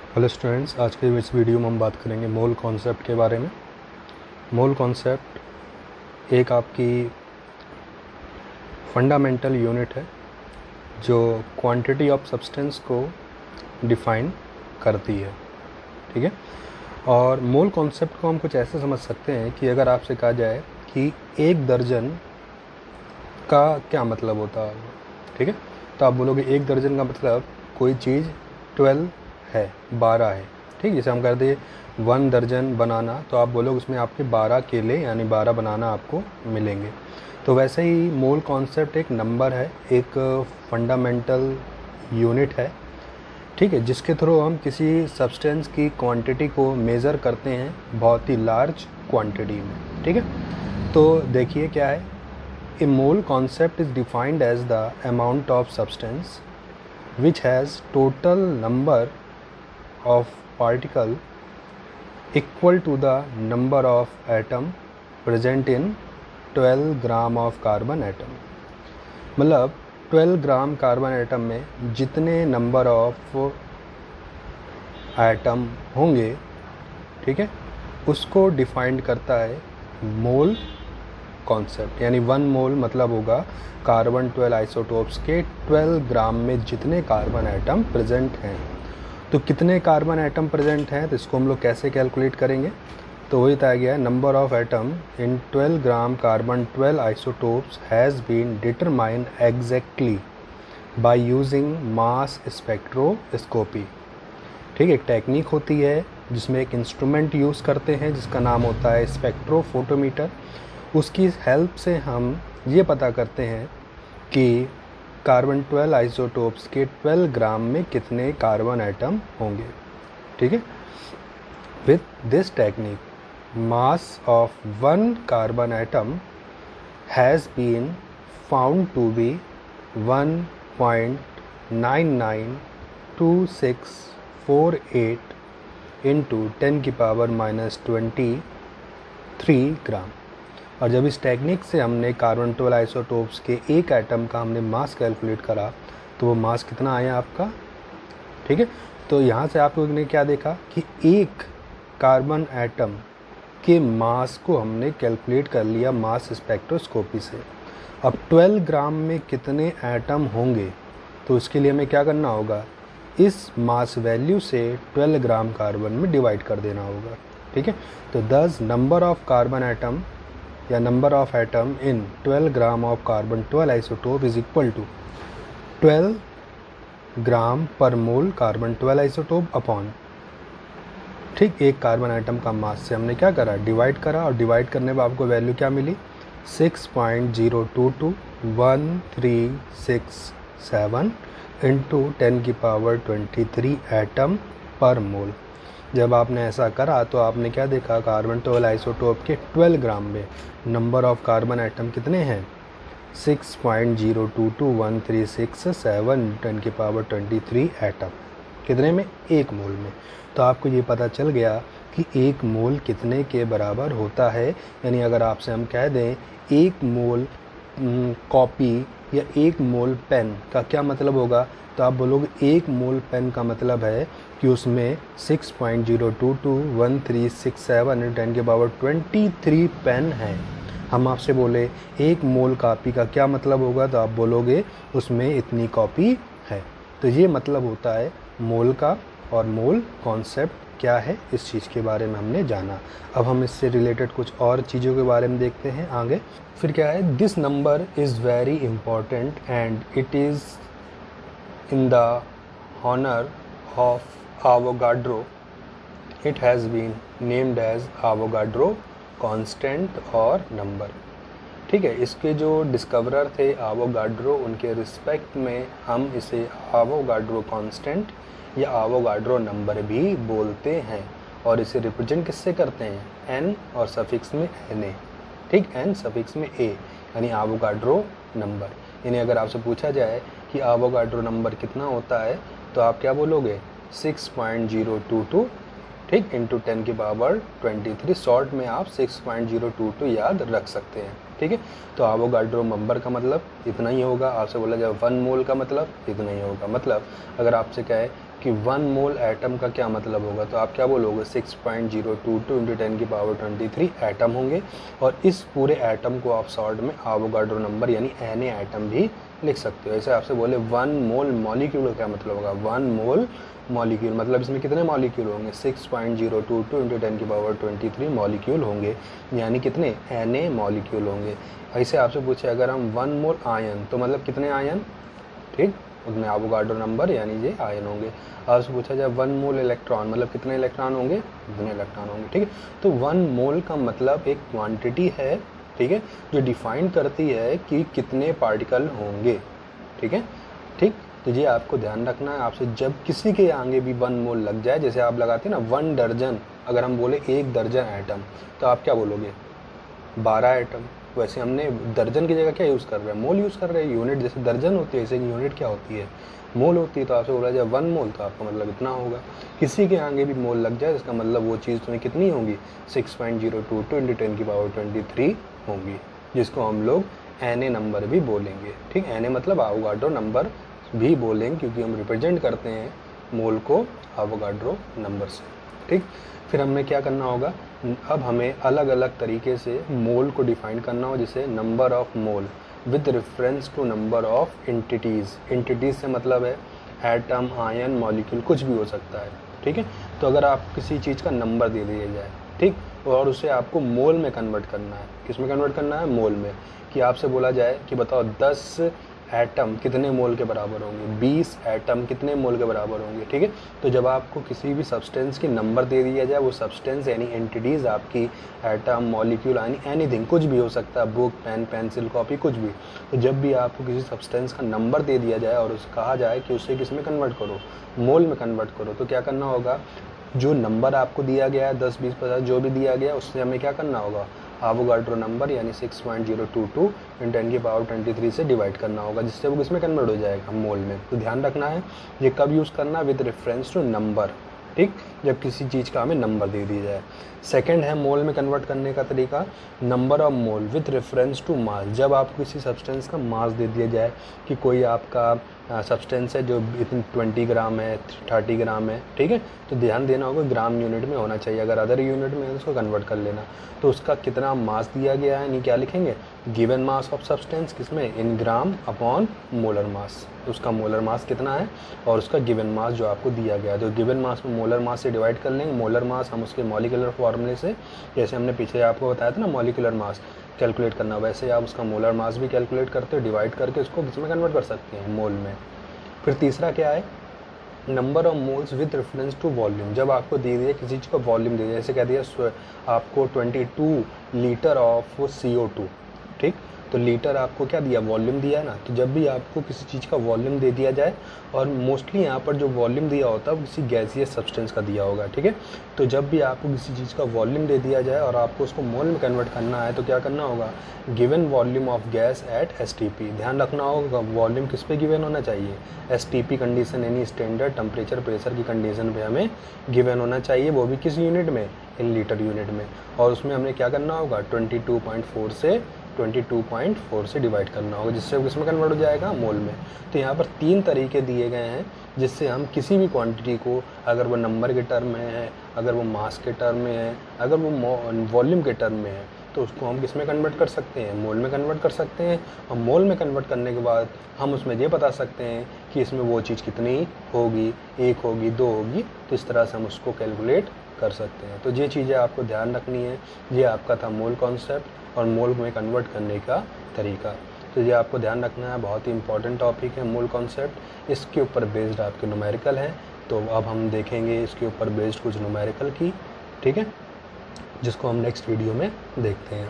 Hello students, आज के इस वीडियो में हम बात करेंगे मोल कॉन्सेप्ट के बारे में। मोल कॉन्सेप्ट एक आपकी फंडामेंटल यूनिट है जो क्वांटिटी ऑफ सब्सटेंस को डिफ़ाइन करती है, ठीक है। और मोल कॉन्सेप्ट को हम कुछ ऐसे समझ सकते हैं कि अगर आपसे कहा जाए कि एक दर्जन का क्या मतलब होता है, ठीक है, तो आप बोलोगे एक दर्जन का मतलब कोई चीज़ 12 है, 12 है, ठीक। जैसे हम कहते हैं 1 दर्जन बनाना, तो आप बोलोगे उसमें आपके 12 केले यानी 12 बनाना आपको मिलेंगे। तो वैसे ही मोल कॉन्सेप्ट एक नंबर है, एक फंडामेंटल यूनिट है, ठीक है, जिसके थ्रू हम किसी सब्सटेंस की क्वांटिटी को मेज़र करते हैं बहुत ही लार्ज क्वांटिटी में, ठीक है। तो देखिए क्या है, a mole concept is defined as the amount of substance which has total number of particle equal to the number of atom present in 12 gram of carbon atom। मतलब 12 ग्राम कार्बन एटम में जितने number of atom होंगे, ठीक है, उसको defined करता है mole concept. यानी 1 मोल मतलब होगा कार्बन 12 आइसोटोप्स के 12 ग्राम में जितने कार्बन एटम प्रेजेंट हैं। तो कितने कार्बन एटम प्रेजेंट हैं, तो इसको हम लोग कैसे कैलकुलेट करेंगे, तो वही बताया गया है, number of atom in 12 gram carbon 12 isotopes has been determined exactly by using mass spectroscopy. ठीक है, एक टेक्निक होती है जिसमें एक इंस्ट्रूमेंट यूज़ करते हैं जिसका नाम होता है स्पेक्ट्रोफोटोमीटर। उसकी हेल्प से हम ये पता करते हैं कि कार्बन 12 आइसोटोप्स के 12 ग्राम में कितने कार्बन एटम होंगे, ठीक है। With this technique mass of 1 carbon atom has been found to be 1.992648 into 10⁻⁻23 gram. और जब इस टेक्निक से हमने कार्बन 12 आइसोटोप्स के एक एटम का हमने मास कैलकुलेट करा, तो वो मास कितना आया आपका, ठीक है। तो यहाँ से आप लोगों ने क्या देखा कि एक कार्बन एटम के मास को हमने कैलकुलेट कर लिया मास स्पेक्ट्रोस्कोपी से। अब 12 ग्राम में कितने एटम होंगे, तो उसके लिए हमें क्या करना होगा, इस मास वैल्यू से 12 ग्राम कार्बन में डिवाइड कर देना होगा, ठीक है। तो 10 नंबर ऑफ कार्बन एटम या number of atom in 12 gram of carbon 12 isotope is equal to 12 gram per mole carbon 12 isotope upon, ठीक, एक कार्बन एटम का मास से हमने क्या करा, डिवाइड करा। और डिवाइड करने पर आपको वैल्यू क्या मिली, 6.0221367 इंटू 10⁻23 एटम पर मोल। जब आपने ऐसा करा तो आपने क्या देखा, कार्बन 12 आइसोटोप के 12 ग्राम में नंबर ऑफ कार्बन एटम कितने हैं, 6.0221367 10⁻23 एटम, कितने में, एक मोल में। तो आपको ये पता चल गया कि एक मोल कितने के बराबर होता है। यानी अगर आपसे हम कह दें एक मोल कॉपी या एक मोल पेन का क्या मतलब होगा, तो आप बोलोगे एक मोल पेन का मतलब है कि उसमें 6.0221367 10⁻23 पेन है। हम आपसे बोले एक मोल कॉपी का क्या मतलब होगा, तो आप बोलोगे उसमें इतनी कॉपी है। तो ये मतलब होता है मोल का। और मोल कॉन्सेप्ट क्या है, इस चीज़ के बारे में हमने जाना। अब हम इससे रिलेटेड कुछ और चीज़ों के बारे में देखते हैं आगे। फिर क्या है, this number is very important and it is in the honour of Avogadro. It has been named as Avogadro constant और नंबर, ठीक है। इसके जो डिस्कवरर थे आवोगाड्रो, उनके रिस्पेक्ट में हम इसे आवोगाड्रो कांस्टेंट या आवोगाड्रो नंबर भी बोलते हैं। और इसे रिप्रेजेंट किससे करते हैं, एन और सफिक्स में एन ए, ठीक, एन सफिक्स में ए, यानी आवोगाड्रो नंबर। यानी अगर आपसे पूछा जाए कि आवोगाड्रो नंबर कितना होता है, तो आप क्या बोलोगे, 6.022, ठीक, इंटू 10⁻23। शॉर्ट में आप 6.022 याद रख सकते हैं, ठीक है। तो आवोगाड्रो नंबर का मतलब इतना ही होगा। आपसे बोला जाए 1 मोल का मतलब इतना ही होगा। मतलब अगर आपसे कहे कि 1 मोल एटम का क्या मतलब होगा, तो आप क्या बोलोगे 6.022 × 10⁻23 एटम होंगे। और इस पूरे एटम को आप शॉर्ट में एवोगाड्रो नंबर यानी Na एटम भी लिख सकते हो। ऐसे आपसे बोले 1 मोल मॉलिक्यूल का क्या मतलब होगा, 1 मोल मॉलिक्यूल मतलब इसमें कितने मॉलिक्यूल होंगे, 6.022 × 10⁻23 मॉलिक्यूल होंगे, यानी कितने Na मॉलिक्यूल होंगे। ऐसे आपसे पूछे अगर हम 1 मोल आयन, तो मतलब कितने आयन, ठीक, उतने एवोगाड्रो नंबर यानी ये आयन होंगे। आपसे पूछा जाए 1 मोल इलेक्ट्रॉन मतलब कितने इलेक्ट्रॉन होंगे, इतने इलेक्ट्रॉन होंगे, ठीक है। तो 1 मोल का मतलब एक क्वांटिटी है, ठीक है, जो डिफाइन करती है कि कितने पार्टिकल होंगे, ठीक है, ठीक। तो ये आपको ध्यान रखना है। आपसे जब किसी के आगे भी 1 मोल लग जाए, जैसे आप लगाते हैं ना 1 दर्जन, अगर हम बोले 1 दर्जन एटम, तो आप क्या बोलोगे 12 एटम। वैसे हमने दर्जन की जगह क्या यूज़ कर रहे हैं, मोल यूज़ कर रहे हैं। यूनिट जैसे दर्जन होती है, जैसे यूनिट क्या होती है, मोल होती है। तो आपसे बोला जाए 1 मोल, तो आपका मतलब इतना होगा। किसी के आगे भी मोल लग जाए, इसका मतलब वो चीज़ तुम्हें कितनी होगी, 6.022 × 10⁻23 होंगी, जिसको हम लोग Na नंबर भी बोलेंगे, ठीक। Na मतलब एवोगाड्रो नंबर भी बोलेंगे, क्योंकि हम रिप्रेजेंट करते हैं मोल को एवोगाड्रो नंबर से, ठीक। फिर हमें क्या करना होगा, अब हमें अलग अलग तरीके से मोल को डिफाइन करना हो, जैसे number of mole with reference to number of entities. Entities से मतलब है एटम, आयन, मॉलिक्यूल, कुछ भी हो सकता है, ठीक है। तो अगर आप किसी चीज़ का नंबर दे दिया जाए, ठीक, और उसे आपको मोल में कन्वर्ट करना है, किस में कन्वर्ट करना है, मोल में। कि आपसे बोला जाए कि बताओ 10 एटम कितने मोल के बराबर होंगे, 20 एटम कितने मोल के बराबर होंगे, ठीक है। तो जब आपको किसी भी सब्सटेंस की नंबर दे दिया जाए, वो सब्सटेंस यानी एंटिटीज़ आपकी एटम, मॉलिक्यूल यानी एनीथिंग, कुछ भी हो सकता है, बुक, पेन, पेंसिल, कॉपी, कुछ भी। तो जब भी आपको किसी सब्सटेंस का नंबर दे दिया जाए और उसे कहा जाए कि उसे किस में कन्वर्ट करो, मोल में कन्वर्ट करो, तो क्या करना होगा, जो नंबर आपको दिया गया है 10, 20, 50 जो भी दिया गया है, उससे हमें क्या करना होगा, एवोगाड्रो नंबर यानी 6.022 × 10⁻23 से डिवाइड करना होगा, जिससे वो किसमें कन्वर्ट हो जाएगा, मोल में। तो ध्यान रखना है ये कब यूज़ करना है, विद रेफरेंस टू नंबर, ठीक, जब किसी चीज़ का हमें नंबर दे दिया जाए। सेकंड है मोल में कन्वर्ट करने का तरीका, number of mole with reference to mass. जब आपको किसी सब्सटेंस का मास दे दिया जाए कि कोई आपका सब्सटेंस है जो इतनी 20 ग्राम है, 30 ग्राम है, ठीक है, तो ध्यान देना होगा ग्राम यूनिट में होना चाहिए। अगर अदर यूनिट में है तो उसको कन्वर्ट कर लेना। तो उसका कितना मास दिया गया है, नहीं क्या लिखेंगे, गिवन मास ऑफ सब्सटेंस किसमें, इन ग्राम अपॉन मोलर मास। उसका मोलर मास कितना है और उसका गिवन मास जो आपको दिया गया है, तो गिवन मास में मोलर मास से डिवाइड कर लेंगे। मोलर मास हम उसके मॉलिक्यूलर फॉर्मूले से, जैसे हमने पीछे आपको बताया था ना मॉलिक्यूलर मास कैलकुलेट करना, वैसे आप उसका मोलर मास भी कैलकुलेट करते हो, डिवाइड करके उसको किसमें कन्वर्ट कर सकते हैं, मोल में। फिर तीसरा क्या है, number of moles with reference to volume. जब आपको दे दिया किसी चीज़ का वॉल्यूम दे दिया, जैसे कह दिया आपको 22 लीटर ऑफ CO2, ठीक, तो लीटर आपको क्या दिया, वॉल्यूम दिया है ना। तो जब भी आपको किसी चीज़ का वॉल्यूम दे दिया जाए, और मोस्टली यहाँ पर जो वॉल्यूम दिया होता है वो किसी गैसियस सब्सटेंस का दिया होगा, ठीक है। तो जब भी आपको किसी चीज़ का वॉल्यूम दे दिया जाए और आपको उसको मोल में कन्वर्ट करना है, तो क्या करना होगा, given volume of gas at STP। ध्यान रखना होगा वॉल्यूम किस पे गिवन होना चाहिए, STP कंडीशन यानी स्टैंडर्ड टेम्परेचर प्रेशर की कंडीशन पे हमें गिवन होना चाहिए, वो भी किस यूनिट में, इन लीटर यूनिट में। और उसमें हमें क्या करना होगा, 22.4 से डिवाइड करना होगा, जिससे वो किसमें कन्वर्ट हो जाएगा, मोल में। तो यहाँ पर 3 तरीके दिए गए हैं जिससे हम किसी भी क्वांटिटी को, अगर वो नंबर के टर्म में है, अगर वो मास के टर्म में है, अगर वो वॉल्यूम के टर्म में है, तो उसको हम किस में कन्वर्ट कर सकते हैं, मोल में कन्वर्ट कर सकते हैं। और मोल में कन्वर्ट करने के बाद हम उसमें ये बता सकते हैं कि इसमें वो चीज़ कितनी होगी, 1 होगी, 2 होगी। तो इस तरह से हम उसको कैलकुलेट कर सकते हैं। तो ये चीज़ें आपको ध्यान रखनी है। ये आपका था मोल कॉन्सेप्ट और मोल में कन्वर्ट करने का तरीका। तो ये आपको ध्यान रखना है, बहुत ही इंपॉर्टेंट टॉपिक है मोल कॉन्सेप्ट। इसके ऊपर बेस्ड आपके न्यूमेरिकल हैं, तो अब हम देखेंगे इसके ऊपर बेस्ड कुछ न्यूमेरिकल की, ठीक है, जिसको हम नेक्स्ट वीडियो में देखते हैं।